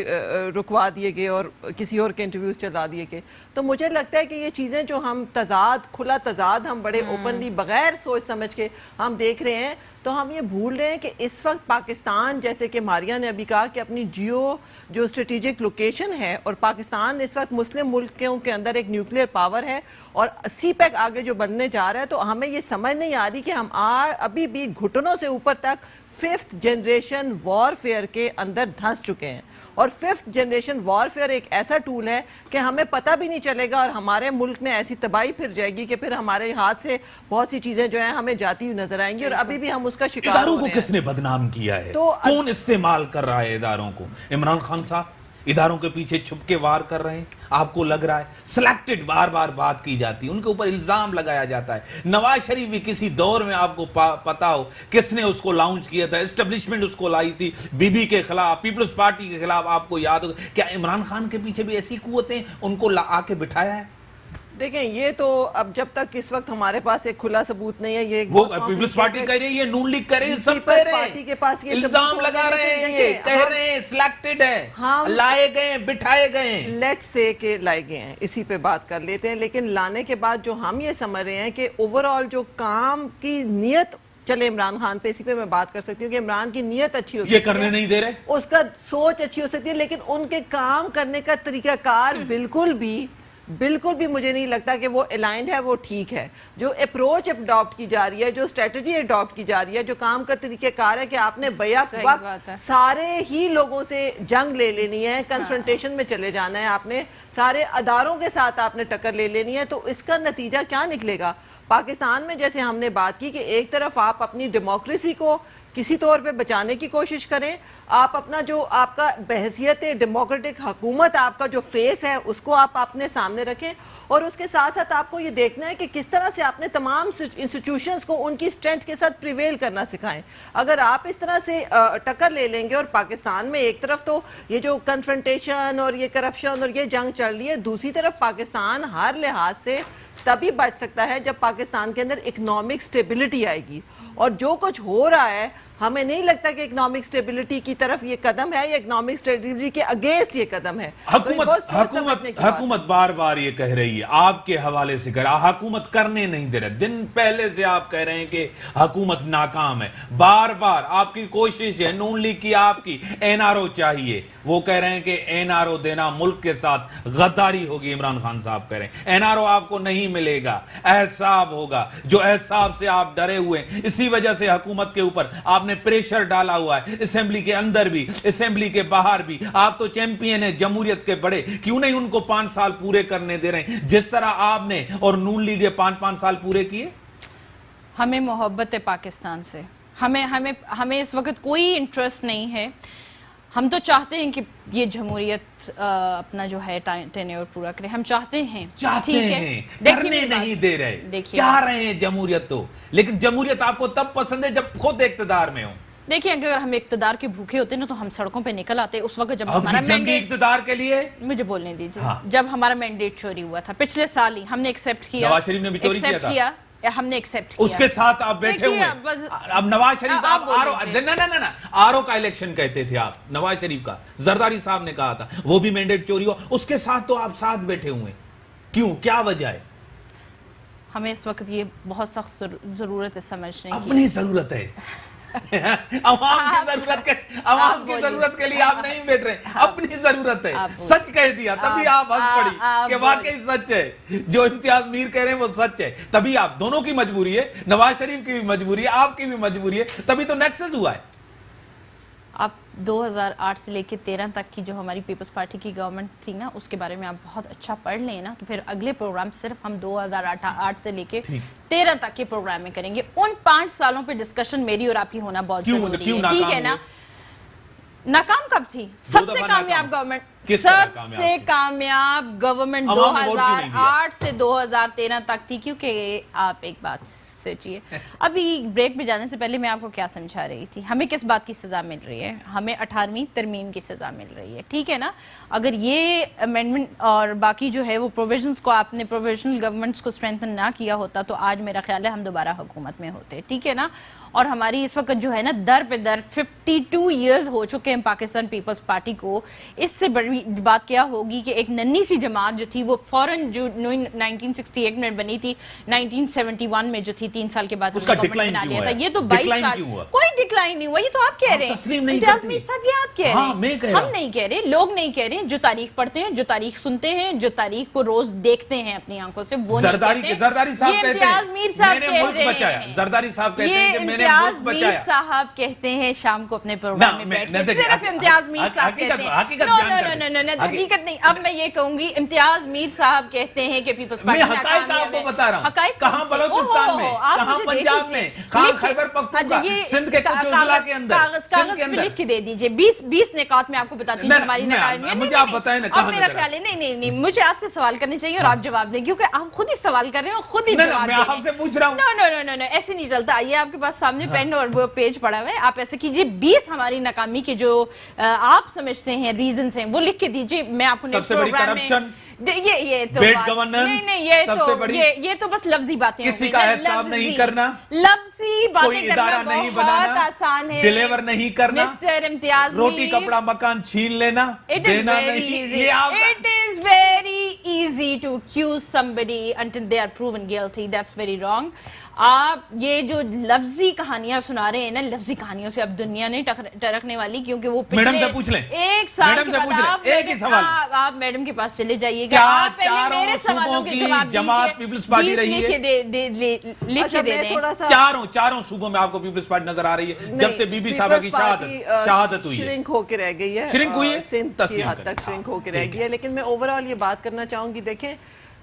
رکوا دیے گئے اور کسی اور کے انٹرویوز چلا دیے گئے. تو مجھے لگتا ہے کہ یہ چیزیں جو ہم کھلا تضاد ہم بڑے اوپنلی بغیر سوچ سمجھ کے ہم دیکھ رہے ہیں, تو ہم یہ بھول رہے ہیں کہ اس وقت پاکستان, جیسے کہ ماریا نے ابھی کہا کہ اپنی جو اسٹریٹجک لوکیشن ہے, اور پاکستان اس وقت مسلم ملکوں کے اندر ایک نیوکلیئر پاور ہے اور سی پیک آگے جو بننے جا رہا ہے, تو ہمیں یہ سمجھ نہیں آ رہی کہ ہم ابھی بھی گھٹنوں سے اوپر تک 5th جنریشن وارفیئر کے اندر دھنس چکے ہیں. اور 5th جنریشن وارفیئر ایک ایسا ٹول ہے کہ ہمیں پتہ بھی نہیں چلے گا اور ہمارے ملک میں ایسی تباہی پھر جائے گی کہ پھر ہمارے ہاتھ سے بہت سی چیزیں جو ہیں ہمیں جاتی ہوئی نظر آئیں گی, اور ابھی بھی ہم اس کا شکار اداروں ہو کو رہے ہیں. کس نے بدنام کیا ہے؟ تو کون استعمال کر رہا ہے اداروں کو؟ عمران خان صاحب اداروں کے پیچھے چھپ کے وار کر رہے ہیں. آپ کو لگ رہا ہے سلیکٹڈ بار بار بات کی جاتی ہے, ان کے اوپر الزام لگایا جاتا ہے. نواز شریف بھی کسی دور میں آپ کو پتا ہو کس نے اس کو لانچ کیا تھا, اسٹیبلشمنٹ اس کو لائی تھی بی بی کے خلاف, پیپلز پارٹی کے خلاف. آپ کو یاد ہوگا کیا عمران خان کے پیچھے بھی ایسی قوتیں ان کو آ کے بٹھایا ہے؟ دیکھیں یہ تو اب جب تک اس وقت ہمارے پاس ایک کھلا ثبوت نہیں ہے, یہ وہ پیپلز پارٹی کہہ رہی ہے, یہ نون لیگ کہہ رہی ہے, سب کہہ رہے پارٹی کے پاس ہیں, یہ الزام لگا رہے ہیں, یہ کہہ رہے ہیں سلیکٹڈ ہے, لائے گئے, بٹھائے گئے. لیٹ سے کہ لائے گئے ہیں, اسی پہ بات کر لیتے ہیں. لیکن لانے کے بعد جو ہم یہ سمجھ رہے ہیں کہ اوورآل جو کام کی نیت, چلے عمران خان پہ اسی پہ میں بات کر سکتی ہوں کہ عمران کی نیت اچھی ہو سکتی ہے, یہ کرنے نہیں دے رہے, اس کا سوچ اچھی ہو سکتی ہے, لیکن ان کے کام کرنے کا طریقہ کار بالکل بھی مجھے نہیں لگتا کہ وہ الائنڈ ہے, وہ ٹھیک ہے. جو اپروچ اڈاپٹ کی جا رہی ہے, جو اسٹریٹجی اڈاپٹ کی جا رہی ہے, جو کام کا طریقہ کار ہے کہ آپ نے بیک وقت سارے ہی لوگوں سے جنگ لے لینی ہے, کنفرنٹیشن میں چلے جانا ہے, آپ نے سارے اداروں کے ساتھ آپ نے ٹکر لے لینی ہے. تو اس کا نتیجہ کیا نکلے گا پاکستان میں؟ جیسے ہم نے بات کی کہ ایک طرف آپ اپنی ڈیموکریسی کو کسی طور پہ بچانے کی کوشش کریں, آپ اپنا جو آپ کا بحیثیت ڈیموکریٹک حکومت آپ کا جو فیس ہے اس کو آپ اپنے سامنے رکھیں, اور اس کے ساتھ ساتھ آپ کو یہ دیکھنا ہے کہ کس طرح سے آپ نے تمام انسٹیٹیوشنز کو ان کی اسٹرینتھ کے ساتھ پریویل کرنا سکھائیں. اگر آپ اس طرح سے ٹکر لے لیں گے, اور پاکستان میں ایک طرف تو یہ جو کنفرنٹیشن اور یہ کرپشن اور یہ جنگ چل رہی ہے, دوسری طرف پاکستان ہر لحاظ سے تبھی بچ سکتا ہے جب پاکستان کے اندر اکنامک سٹیبلٹی آئے گی. اور جو کچھ ہو رہا ہے ہمیں نہیں لگتا کہ اکنامک سٹیبلٹی کی طرف یہ قدم ہے, یا اکنامک سٹیبلٹی کے اگینسٹ یہ قدم ہے. حکومت بار بار یہ کہہ رہی ہے, آپ کے حوالے سے حکومت کرنے نہیں دے رہے. دن پہلے سے آپ کہہ رہے ہیں کہ حکومت ناکام ہے, بار بار آپ کی کوشش ہے, نون لیگ کی آپ کی NRO چاہیے, وہ کہہ رہے ہیں کہ NRO دینا ملک کے ساتھ غداری ہوگی. عمران خان صاحب کہہ رہے ہیں NRO آپ کو نہیں ملے گا, احساب ہوگا, جو احساب سے آپ ڈرے ہوئے ہیں, اسی وجہ سے حکومت کے اوپر آپ نے پریشر ڈالا ہوا ہے, اسمبلی کے اندر بھی, اسمبلی کے باہر بھی. آپ تو چیمپئن ہیں جمہوریت کے بڑے, کیوں نہیں ان کو 5 سال پورے کرنے دے رہے ہیں جس طرح آپ نے اور نون لیگ نے 5 سال پورے کیے؟ ہمیں محبت ہے پاکستان سے, ہمیں اس وقت کوئی انٹرسٹ نہیں ہے. ہم تو چاہتے ہیں کہ یہ جمہوریت اپنا جو ہے ٹینیور پورا کرے, ہم چاہتے ہیں کرنے نہیں دے رہے, چاہ رہے ہیں جمہوریت تو, لیکن جمہوریت آپ کو تب پسند ہے جب خود اقتدار میں ہو. دیکھیں اگر ہم اقتدار کے بھوکے ہوتے نا تو ہم سڑکوں پہ نکل آتے. اس وقت جب ہمارا جنگی اقتدار کے لیے, مجھے بولنے دیجیے, جب ہمارا مینڈیٹ چوری ہوا تھا پچھلے سال ہی, ہم نے ایکسیپٹ کیا, نواز شریف نے بھی چوری کیا تھا, ہم نے ایکسیپٹ کیا, اس کے ساتھ آپ بیٹھے ہوئے. اب نواز شریف آرو کا الیکشن کہتے تھے آپ, نواز شریف کا, زرداری صاحب نے کہا تھا, وہ بھی مینڈیٹ چوری ہوا, اس کے ساتھ تو آپ ساتھ بیٹھے ہوئے. کیوں, کیا وجہ ہے؟ ہمیں اس وقت یہ بہت سخت ضرورت ہے سمجھنے کی. اپنی ضرورت ہے, عوام کی ضرورت کے لیے آپ نہیں بیٹھ رہے, اپنی ضرورت ہے. سچ کہہ دیا تبھی آپ ہنس پڑی کہ واقعی سچ ہے, جو امتیاز میر کہہ رہے ہیں وہ سچ ہے. تبھی آپ دونوں کی مجبوری ہے, نواز شریف کی بھی مجبوری ہے, آپ کی بھی مجبوری ہے, تبھی تو نیکسس ہوا ہے. آپ 2008 سے لے کے 13 تک کی جو ہماری پیپلز پارٹی کی گورنمنٹ تھی نا, اس کے بارے میں آپ بہت اچھا پڑھ لیں نا, تو پھر اگلے پروگرام صرف ہم 2008 سے لے کے 13 تک کے پروگرام میں کریں گے. ان 5 سالوں پہ ڈسکشن میری اور آپ کی ہونا بہت ضروری ہے, ٹھیک ہے نا. ناکام کب تھی؟ سب سے کامیاب گورنمنٹ, سب سے کامیاب گورنمنٹ 2008 سے 2013 تک تھی. کیونکہ آپ ایک بات سوچیے. ابھی بریک پہ جانے سے پہلے میں آپ کو کیا سمجھا رہی تھی, ہمیں کس بات کی سزا مل رہی ہے؟ ہمیں 18ویں ترمیم کی سزا مل رہی ہے, ٹھیک ہے نا. اگر یہ امینڈمنٹ اور باقی جو ہے وہ پروویژنس کو آپ نے پروویژنل گورنمنٹس کو اسٹرینتھن نہ کیا ہوتا تو آج میرا خیال ہے ہم دوبارہ حکومت میں ہوتے, ٹھیک ہے نا. اور ہماری اس وقت جو ہے نا در پہ در 52 ایئرز ہو چکے ہیں پاکستان پیپلز پارٹی کو. اس سے بڑی بات کیا ہوگی کہ ایک ننھی سی جماعت جو تھی وہ فوراً جو 1968 میں بنی تھی 1971 میں جو تھی 3 سال کے بعد اس کا ڈکلائن کیوں ہوا ہے؟ یہ تو 22 سال کوئی ڈکلائن نہیں ہوا. یہ تو آپ کہہ رہے ہیں امتیاز میر صاحب, یہ آپ کہہ رہے ہیں, ہم نہیں کہہ رہے, لوگ نہیں کہہ رہے. جو تاریخ پڑھتے ہیں, جو تاریخ سنتے ہیں, جو تاریخ کو روز دیکھتے ہیں اپنی آنکھوں سے, وہ زرداری صاحب کہتے ہیں میں نے ملک بچایا. زرداری صاحب کہتے ہیں کہ میں نے ملک بچایا. صاحب کہتے ہیں شام کو اپنے پروگرام میں بیٹھ کے, صرف امتیاز میر صاحب کہتے ہیں, حقیقت نہیں. اب میں یہ کہوں گی امتیاز میر صاحب کہتے ہیں کہ پیپلز پارٹی میں حقائق آپ کو بتا رہا ہوں, کہاں بلوچستان میں, کہاں پنجاب میں, کہاں خیبر پختونخوا, سندھ کے کچھ اضلاع کے اندر, کاغذ پہ لکھ کے دے دیجئے. 20 نکات میں آپ کو بتاتی ہوں ہماری ناکامیاں. مجھے آپ بتائیں نا کہاں. میرا خیال ہے نہیں, مجھے آپ سے سوال کرنے چاہیے اور آپ جواب دیں, کیونکہ آپ خود ہی سوال کر رہے ہیں اور خود ہی جواب دیں. میں آپ سے پوچھ رہا ہوں. نو ایسے نہیں چلتا. آئیے آپ کے پاس سامنے پین اور وہ پیج پڑا ہوا ہے, آپ ایسے کیجئے 20 ہماری ناکامی کے جو آپ سمجھتے ہیں ریزنز ہیں وہ لکھ کے دیجئے. میں آپ کو سب سے بڑی کرپشن, یہ تو بیڈ گورننس, یہ تو بس لفظی باتیں, کسی کا احتساب نہیں کرنا, لفظی باتیں کرنا بہت آسان ہے, ڈیلیور نہیں کرنا, مسٹر امتیاز روٹی کپڑا مکان چھین لینا, دینا نہیں. It is very easy to accuse somebody until they are proven guilty. That's very wrong. آپ یہ جو لفظی کہانیاں سنا رہے ہیں نا, لفظی کہانیوں سے اب دنیا نہیں ٹرکنے والی, کیونکہ وہ پچھلے 1 سال کے بعد آپ میڈم کے پاس چلے جائیے گا. آپ پہلے میرے سوالوں کے جواب جماعت پیپلز پارٹی رہی ہے, لکھ کے دے دیں. چاروں صوبوں میں آپ کو پیپلز پارٹی نظر آ رہی ہے جب سے بی بی صاحبہ کی شہادت ہوئی ہے. شرنک ہو کے رہ گئی ہے, شرنک ہوئی ہے, سندھ کی حد تک شرنک ہو کے رہ گئی ہے. لیکن میں اوورآل یہ بات کرنا چاہوں گی, دیکھیں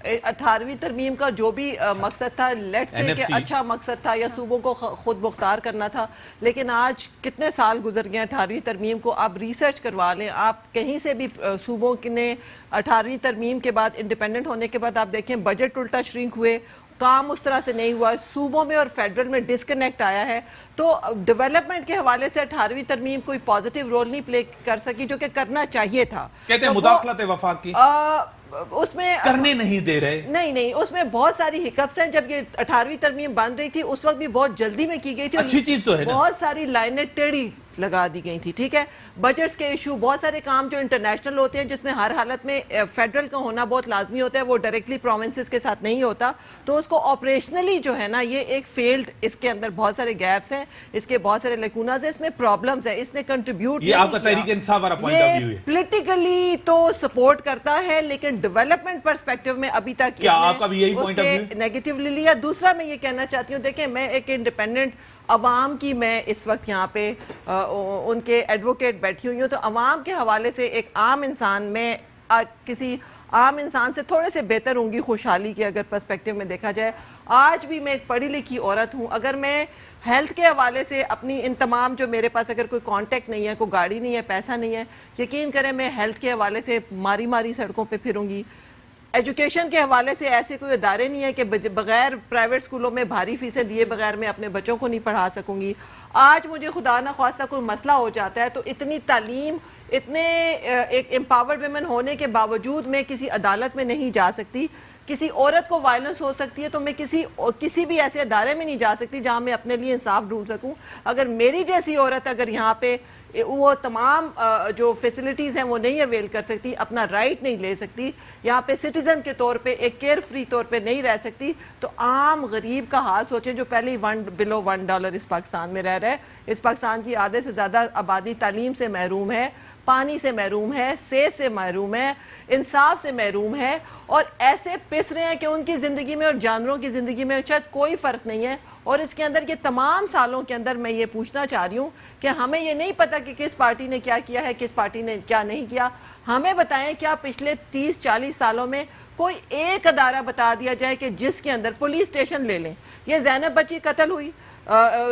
18ویں ترمیم کا جو بھی مقصد تھا, لیٹ سے کہ اچھا مقصد تھا یا صوبوں کو خود مختار کرنا تھا, لیکن آج کتنے سال گزر گئے 18ویں ترمیم کو. آپ ریسرچ کروا لیں, آپ کہیں سے بھی صوبوں نے 18ویں ترمیم کے بعد انڈیپینڈنٹ ہونے کے بعد آپ دیکھیں بجٹ الٹا شرنک ہوئے, کام اس طرح سے نہیں ہوا, صوبوں میں اور فیڈرل میں ڈسکنیکٹ آیا ہے. تو ڈیولپمنٹ کے حوالے سے 18ویں ترمیم کوئی پازیٹیو رول نہیں پلے کر سکی جو کہ کرنا چاہیے تھا. کہتے ہیں مداخلت وفاق کی اس میں کرنے نہیں دے رہے. نہیں, اس میں بہت ساری ہکپس ہیں. جب یہ 18ویں ترمیم بن رہی تھی اس وقت بھی بہت جلدی میں کی گئی تھی, اچھی چیز تو ہے, بہت ساری لائنیں ٹیڑھی لگا دی گئی تھی, ٹھیک ہے. بجٹس کے ایشو, بہت سارے کام جو انٹرنیشنل ہوتے ہیں جس میں ہر حالت میں فیڈرل کا ہونا بہت لازمی ہوتا ہے, وہ ڈائریکٹلی پروونسز کے ساتھ نہیں ہوتا, تو اس کو آپریشنلی جو ہے نا یہ ایک فیلڈ, اس کے اندر بہت سارے گیپس ہیں, اس کے بہت سارے لیکوناز ہیں, اس میں پرابلمز ہیں, اس نے کنٹریبیوٹ یہ آپ کا تحریک انصاف والا پوائنٹ آف ویو ہے. پولیٹیکلی تو سپورٹ کرتا ہے لیکن ڈیولپمنٹ پرسپیکٹیو میں ابھی تک کیا آپ کا بھی یہی پوائنٹ آف ویو نیگیٹیولی لیا. دوسرا میں یہ کہنا چاہتی ہوں, دیکھیں میں ایک انڈیپینڈنٹ عوام کی میں اس وقت یہاں پہ ان کے ایڈوکیٹ بیٹھی ہوئی ہوں, تو عوام کے حوالے سے ایک عام انسان, میں کسی عام انسان سے تھوڑے سے بہتر ہوں گی خوشحالی کی اگر پرسپیکٹیو میں دیکھا جائے. آج بھی میں ایک پڑھی لکھی عورت ہوں, اگر میں ہیلتھ کے حوالے سے اپنی ان تمام جو میرے پاس اگر کوئی کانٹیکٹ نہیں ہے, کوئی گاڑی نہیں ہے, پیسہ نہیں ہے, یقین کریں میں ہیلتھ کے حوالے سے ماری سڑکوں پہ پھروں گی. ایجوکیشن کے حوالے سے ایسے کوئی ادارے نہیں ہے کہ بغیر پرائیویٹ سکولوں میں بھاری فیسیں دیے بغیر میں اپنے بچوں کو نہیں پڑھا سکوں گی. آج مجھے خدا نہ خواستہ کوئی مسئلہ ہو جاتا ہے تو اتنی تعلیم, اتنے ایک امپاورڈ ویمن ہونے کے باوجود میں کسی عدالت میں نہیں جا سکتی. کسی عورت کو وائلنس ہو سکتی ہے تو میں کسی بھی ایسے ادارے میں نہیں جا سکتی جہاں میں اپنے لیے انصاف ڈھونڈ سکوں. اگر میری جیسی عورت اگر یہاں پہ وہ تمام جو فیسلٹیز ہیں وہ نہیں اویل کر سکتی, اپنا رائٹ نہیں لے سکتی, یہاں پہ سٹیزن کے طور پہ ایک کیئر فری طور پہ نہیں رہ سکتی, تو عام غریب کا حال سوچیں جو پہلے ہی بلو $1 اس پاکستان میں رہ رہا ہے. اس پاکستان کی آدھے سے زیادہ آبادی تعلیم سے محروم ہے, پانی سے محروم ہے, صحت سے محروم ہے, انصاف سے محروم ہے, اور ایسے پس رہے ہیں کہ ان کی زندگی میں اور جانوروں کی زندگی میں شاید کوئی فرق نہیں ہے. اور اس کے اندر یہ تمام سالوں کے اندر میں یہ پوچھنا چاہ رہی ہوں کہ ہمیں یہ نہیں پتا کہ کس پارٹی نے کیا کیا ہے, کس پارٹی نے کیا نہیں کیا. ہمیں بتائیں کیا پچھلے 30-40 سالوں میں کوئی ایک ادارہ بتا دیا جائے کہ جس کے اندر پولیس اسٹیشن لے لیں, یہ زینب بچی قتل ہوئی,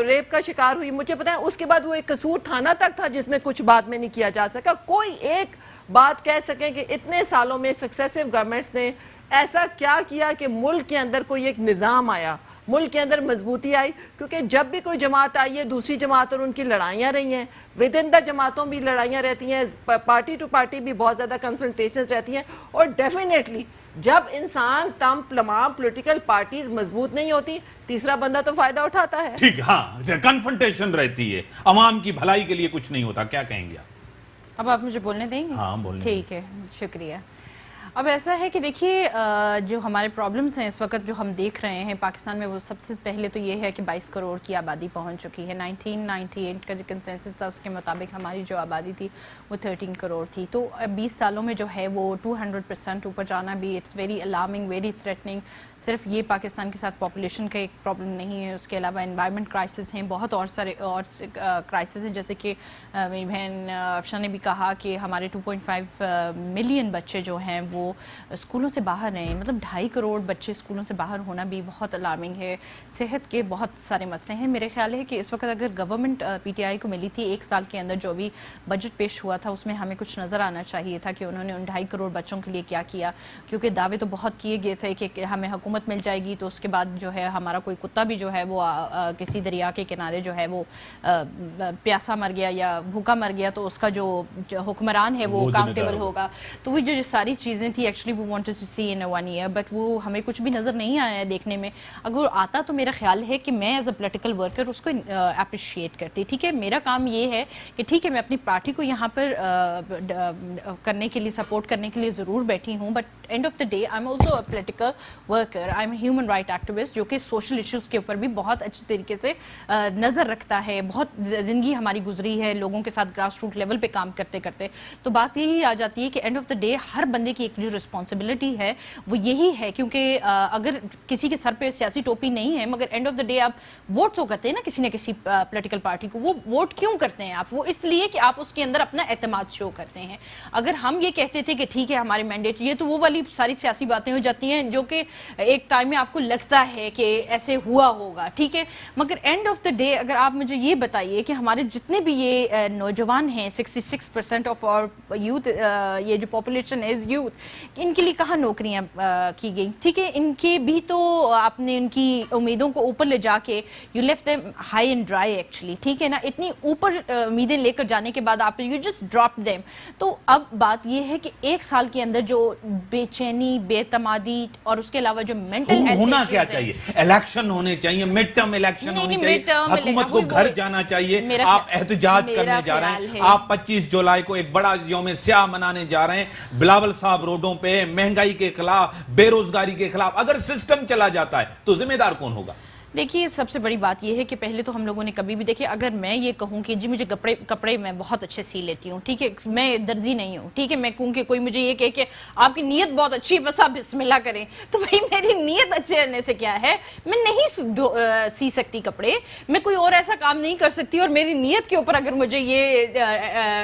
ریپ کا شکار ہوئی, مجھے بتائیں اس کے بعد وہ ایک قصور تھانہ تک تھا جس میں کچھ بات میں نہیں کیا جا سکا. کوئی ایک بات کہہ سکیں کہ اتنے سالوں میں سکسیسو گورنمنٹس نے ایسا کیا کیا کہ ملک کے اندر کوئی ایک نظام آیا, ملک کے اندر مضبوطی آئی، کیونکہ جب بھی کوئی جماعت آئی ہے دوسری جماعت اور ان کی لڑائیاں رہی ہیں، ود ان دا جماعتوں بھی لڑائیاں رہتی ہیں، پارٹی ٹو پارٹی بھی بہت زیادہ کنفرنٹیشنز رہتی ہیں، اور ڈیفینیٹلی جب انسان تمام پولیٹیکل پارٹیز مضبوط نہیں ہوتی تیسرا بندہ تو فائدہ اٹھاتا ہے. ٹھیک، ہاں کنفرنٹیشن رہتی ہے، عوام کی بھلائی کے لیے کچھ نہیں ہوتا. کیا کہیں گے آپ؟ اب آپ مجھے بولنے دیں گے؟ ہاں بولنے. ٹھیک ہے، شکریہ. اب ایسا ہے کہ دیکھیے جو ہمارے پرابلمس ہیں اس وقت جو ہم دیکھ رہے ہیں پاکستان میں، وہ سب سے پہلے تو یہ ہے کہ 22 کروڑ کی آبادی پہنچ چکی ہے. 1998 کا جو کنسنسس تھا اس کے مطابق ہماری جو آبادی تھی وہ 13 کروڑ تھی. تو 20 سالوں میں جو ہے وہ 200% اوپر جانا بھی it's very alarming, very threatening. صرف یہ پاکستان کے ساتھ پاپولیشن کا ایک پرابلم نہیں ہے، اس کے علاوہ انوائرمنٹ کرائسس ہیں، بہت اور سارے اور کرائسس ہیں. جیسے کہ میری بہن افشا نے بھی کہا کہ ہمارے 2.5 ملین بچے جو ہیں وہ اسکولوں سے باہر ہیں، مطلب 2.5 کروڑ بچے اسکولوں سے باہر ہونا بھی بہت الارمنگ ہے. صحت کے بہت سارے مسئلے ہیں. میرے خیال ہے کہ اس وقت اگر گورنمنٹ پی ٹی آئی کو ملی تھی 1 سال کے اندر جو بھی بجٹ پیش ہوا تھا اس میں ہمیں کچھ نظر آنا چاہیے تھا کہ انہوں نے ان 2.5 کروڑ بچوں کے لیے کیا کیا. کیونکہ دعوے تو بہت کیے گئے تھے کہ ہمیں حکومت مل جائے گی تو اس کے بعد جو ہے ہمارا کوئی کتا بھی جو ہے وہ کسی دریا کے کنارے جو ہے وہ پیاسا مر گیا یا بھوکا مر گیا تو اس کا جو حکمران ہے وہ اکاؤنٹیبل ہوگا. تو وہ جو ساری چیزیں تھی actually we wanted to see in 1 year but وہ ہمیں کچھ بھی نظر نہیں آیا ہے دیکھنے میں. اگر آتا تو میرا خیال ہے کہ میں ایز اے پولیٹیکل ورکر اس کو اپریشیٹ کرتی. ٹھیک ہے، میرا کام یہ ہے کہ ٹھیک ہے میں اپنی پارٹی کو یہاں پر کرنے کے لیے سپورٹ کرنے کے لیے ضرور بیٹھی ہوں، but and of the day I am also a political worker, I am a human right activist جو کہ سوشل ایشوز کے اوپر بھی بہت اچھی طریقے سے نظر رکھتا ہے. بہت زندگی ہماری گزری ہے لوگوں کے ساتھ گراس روٹ لیول پہ کام کرتے کرتے. تو بات یہی آ جاتی ہے کہ اینڈ آف دا ڈے ہر بندے کی ایک جو رسپانسبلٹی ہے وہ یہی ہے، کیونکہ اگر کسی کے سر پہ سیاسی ٹوپی نہیں ہے مگر اینڈ آف دا ڈے آپ ووٹ تو کرتے ہیں نا کسی نہ کسی پولیٹیکل پارٹی کو. وہ ووٹ کیوں کرتے ہیں آپ؟ وہ اس لیے کہ آپ اس کے اندر اپنا اعتماد شو کرتے ہیں. اگر ہم یہ کہتے تھے کہ ٹھیک ہے ہمارے مینڈیٹ، یہ تو وہ والی ساری سیاسی باتیں ہو جاتی ہیں جو کہ ایک ٹائم میں آپ کو لگتا ہے کہ ایسے ہوا ہوگا. ٹھیک ہے، مگر اینڈ آف دا ڈے اگر آپ مجھے یہ بتائیے کہ ہمارے جتنے بھی یہ نوجوان ہیں 66% آف اور یوتھ، یہ جو پاپولیشن ہے یوتھ، ان کے لیے کہاں نوکریاں کی گئی؟ ٹھیک ہے، ان کے بھی تو آپ نے ان کی امیدوں کو اوپر لے جا کے you left them high and dry actually. ٹھیک ہے نا، اتنی اوپر امیدیں لے کر جانے کے بعد آپ یو جسٹ ڈراپ دیم. تو اب بات یہ ہے کہ 1 سال کے اندر جو بے چینی، بے اعتمادی اور اس کے علاوہ جو مینٹل ہیلتھ ہونا کیا چاہیے؟ الیکشن ہونے چاہیے، مڈ ٹرم الیکشن ہونے چاہیے، حکومت کو گھر جانا چاہیے. آپ احتجاج کرنے جا رہے ہیں، آپ 25 جولائی کو ایک بڑا یوم سیاہ منانے جا رہے ہیں بلاول صاحب روڈوں پہ مہنگائی کے خلاف، بے روزگاری کے خلاف. اگر سسٹم چلا جاتا ہے تو ذمہ دار کون ہوگا؟ دیکھیے سب سے بڑی بات یہ ہے کہ پہلے تو ہم لوگوں نے کبھی بھی دیکھیں، اگر میں یہ کہوں کہ جی مجھے کپڑے میں بہت اچھے سی لیتی ہوں، ٹھیک ہے میں درزی نہیں ہوں، ٹھیک ہے میں کہوں کہ کوئی مجھے یہ کہے کہ آپ کی نیت بہت اچھی ہے بس آپ بسم اللہ کریں، تو بھائی میری نیت اچھے ہونے سے کیا ہے؟ میں نہیں سی سکتی کپڑے، میں کوئی اور ایسا کام نہیں کر سکتی، اور میری نیت کے اوپر اگر مجھے یہ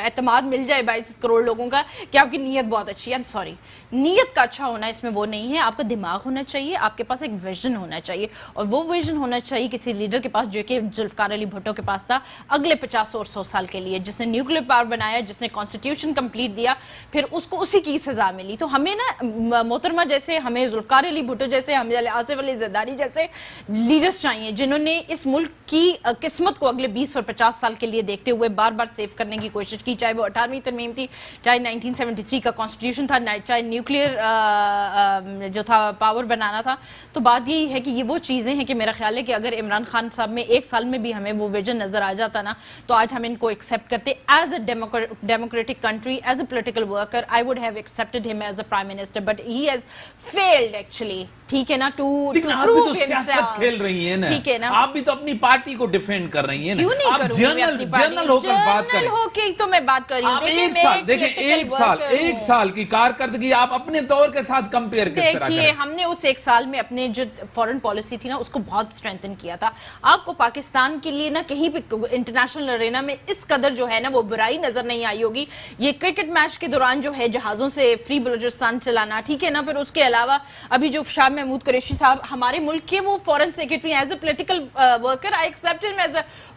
اعتماد مل جائے 22 کروڑ لوگوں کا کہ آپ کی نیت بہت اچھی ہے، آئی ایم سوری. نیت کا اچھا ہونا اس میں وہ نہیں ہے. آپ کا دماغ ہونا چاہیے، آپ کے پاس ایک ویژن ہونا چاہیے، اور وہ ویژن ہونا چاہیے کسی لیڈر کے پاس جو کہ ذوالفقار علی بھٹو کے پاس تھا اگلے 50 اور 100 سال کے لیے، جس نے نیوکلیر پاور بنایا، جس نے کانسٹیٹیوشن کمپلیٹ دیا، پھر اس کو اسی کی سزا ملی. تو ہمیں نا محترمہ جیسے، ہمیں ذوالفقار علی بھٹو جیسے، ہمیں آصف علی زرداری جیسے لیڈرز چاہیے جنہوں نے اس ملک کی قسمت کو اگلے 20 اور 50 سال کے لیے دیکھتے ہوئے بار بار سیو کرنے کی کوشش کی، چاہے وہ 18ویں ترمیم تھی، چاہے 1973 کا کانسٹیٹیوشن تھا، چاہے نیوکلیر جو تھا پاور بنانا تھا. تو بات یہی ہے کہ یہ وہ چیزیں ہیں کہ میرا خیال ہے کہ اگر عمران خان صاحب میں 1 سال میں بھی ہمیں وہ ویژن نظر آ جاتا نا تو آج ہم ان کو ایکسیپٹ کرتے as a democratic country, as a political worker. I would have accepted him as a prime minister but he has failed actually. ٹھیک ہے نا، ٹو پروو سیاست کھیل رہی ہیں نا، ٹھیک ہے نا، آپ بھی تو اپنی پارٹی کو ڈیفینڈ کر رہی ہیں نا. کیوں نہیں کروں گی اپنی پارٹی؟ جنرل ہو کر بات کریں. جنرل ہو کے تو میں بات کر رہی ہوں. دیکھیں ایک سال کی کارکردگی آپ اپنے دور کے ساتھ کمپیئر کس طرح کریں؟ دیکھیے ہم نے اس 1 سال میں اپنے جو فورن پالیسی تھی نا اس کو بہت اسٹرینتھن کیا تھا. آپ کو پاکستان کے لیے نا کہیں بھی انٹرنیشنل ارینا میں اس قدر جو ہے نا وہ برائی نظر نہیں آئی ہوگی. یہ کرکٹ میچ کے دوران جو ہے جہازوں سے فری بلوچستان چلانا، ٹھیک ہے نا، پھر اس کے علاوہ ابھی جو شاہ محمود قریشی صاحب ہمارے ملک کے وہ foreign secretary, as a political worker I accept him as a